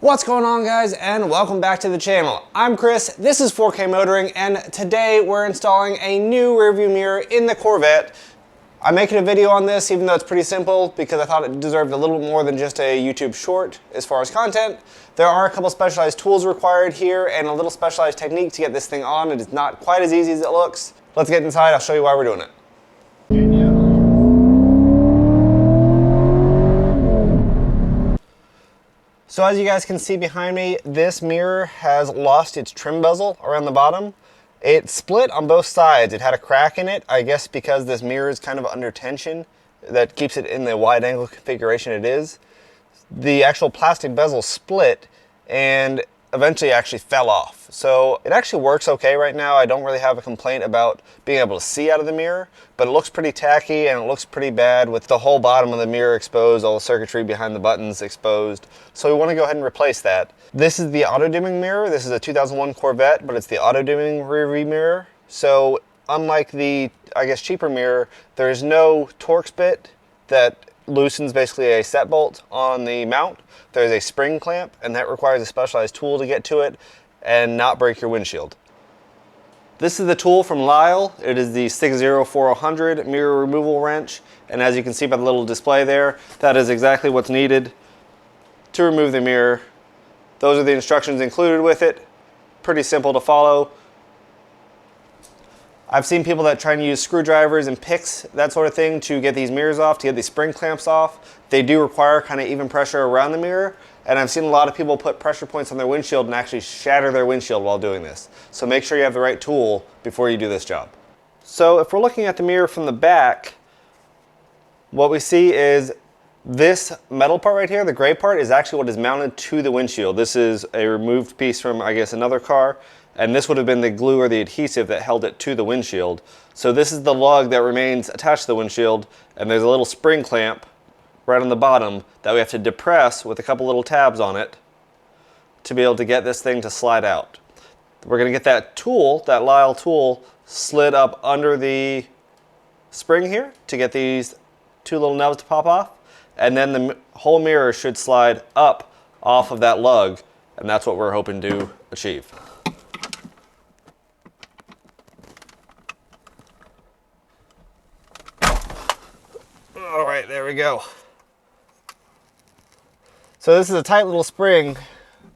What's going on, guys, and welcome back to the channel. I'm Chris, this is 4K Motoring, and today we're installing a new rearview mirror in the Corvette. I'm making a video on this even though it's pretty simple because I thought it deserved a little bit more than just a YouTube short as far as content. There are a couple specialized tools required here and a little specialized technique to get this thing on. It is not quite as easy as it looks. Let's get inside, I'll show you why we're doing it. So as you guys can see behind me, this mirror has lost its trim bezel around the bottom. It split on both sides. It had a crack in it, I guess because this mirror is kind of under tension that keeps it in the wide angle configuration it is. The actual plastic bezel split and eventually actually fell off. So it actually works okay right now. I don't really have a complaint about being able to see out of the mirror, but it looks pretty tacky and it looks pretty bad with the whole bottom of the mirror exposed, all the circuitry behind the buttons exposed. So we want to go ahead and replace that. This is the auto dimming mirror. This is a 2001 Corvette, but it's the auto dimming rear view mirror. So unlike the, I guess, cheaper mirror, there's no Torx bit that loosens basically a set bolt on the mount. There's a spring clamp, and that requires a specialized tool to get to it and not break your windshield. This is the tool from Lyle. It is the 60400 mirror removal wrench, and as you can see by the little display there, that is exactly what's needed to remove the mirror. Those are the instructions included with it. Pretty simple to follow. I've seen people that try and use screwdrivers and picks, that sort of thing, to get these mirrors off, to get these spring clamps off. They do require kind of even pressure around the mirror, and I've seen a lot of people put pressure points on their windshield and actually shatter their windshield while doing this. So make sure you have the right tool before you do this job. So if we're looking at the mirror from the back, what we see is this metal part right here, the gray part, is actually what is mounted to the windshield. This is a removed piece from, I guess, another car. And this would have been the glue or the adhesive that held it to the windshield. So this is the lug that remains attached to the windshield, and there's a little spring clamp right on the bottom that we have to depress with a couple little tabs on it to be able to get this thing to slide out. We're going to get that tool, that Lyle tool, slid up under the spring here to get these two little nubs to pop off, and then the whole mirror should slide up off of that lug, and that's what we're hoping to achieve. All right, there we go. So this is a tight little spring,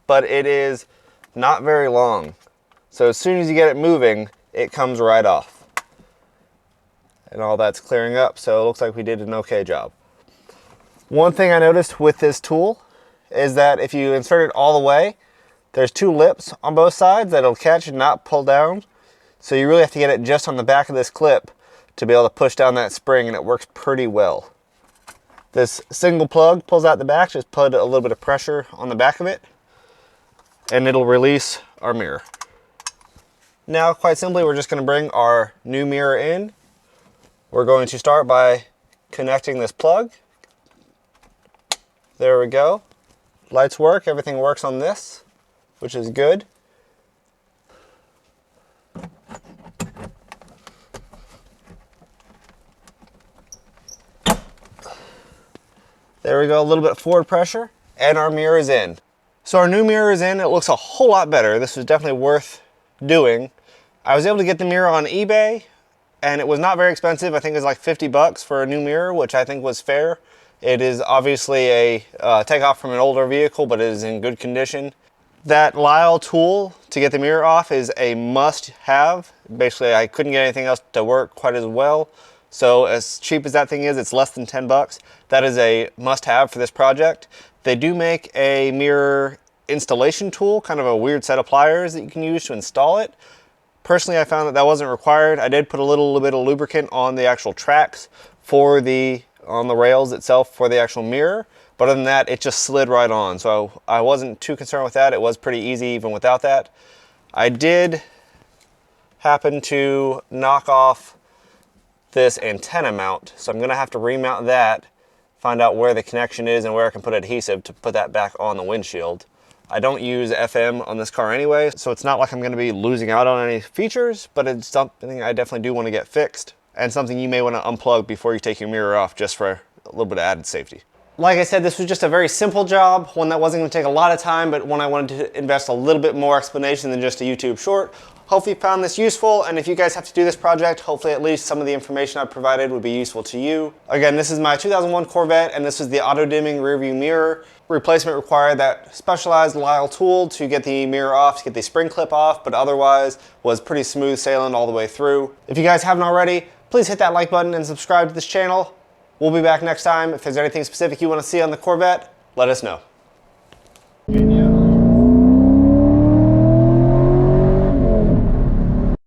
but it is not very long. So as soon as you get it moving, it comes right off. And all that's clearing up, so it looks like we did an okay job. One thing I noticed with this tool is that if you insert it all the way, there's two lips on both sides that it'll catch and not pull down. So you really have to get it just on the back of this clip to be able to push down that spring, and it works pretty well. This single plug pulls out the back, just put a little bit of pressure on the back of it, and it'll release our mirror. Now, quite simply, we're just going to bring our new mirror in. We're going to start by connecting this plug. There we go. Lights work, everything works on this, which is good. There we go, a little bit of forward pressure, and our mirror is in. So our new mirror is in. It looks a whole lot better. This was definitely worth doing. I was able to get the mirror on eBay, and it was not very expensive. I think it was like 50 bucks for a new mirror, which I think was fair. It is obviously a takeoff from an older vehicle, but it is in good condition. That Lyle tool to get the mirror off is a must-have. Basically, I couldn't get anything else to work quite as well. So as cheap as that thing is, it's less than 10 bucks. That is a must-have for this project. They do make a mirror installation tool, kind of a weird set of pliers that you can use to install it. Personally, I found that that wasn't required. I did put a little bit of lubricant on the actual tracks for on the rails itself for the actual mirror. But other than that, it just slid right on. So I wasn't too concerned with that. It was pretty easy even without that. I did happen to knock off this antenna mount, so I'm going to have to remount that, find out where the connection is and where I can put adhesive to put that back on the windshield. I don't use FM on this car anyway, so it's not like I'm going to be losing out on any features, but it's something I definitely do want to get fixed, and something you may want to unplug before you take your mirror off, just for a little bit of added safety. Like I said, this was just a very simple job, one that wasn't going to take a lot of time, but one I wanted to invest a little bit more explanation than just a YouTube short. Hopefully you found this useful, and if you guys have to do this project, hopefully at least some of the information I provided would be useful to you. Again, this is my 2001 Corvette, and this is the auto-dimming rear view mirror. Replacement required that specialized Lisle tool to get the mirror off, to get the spring clip off, but otherwise was pretty smooth sailing all the way through. If you guys haven't already, please hit that like button and subscribe to this channel. We'll be back next time. If there's anything specific you want to see on the Corvette, let us know.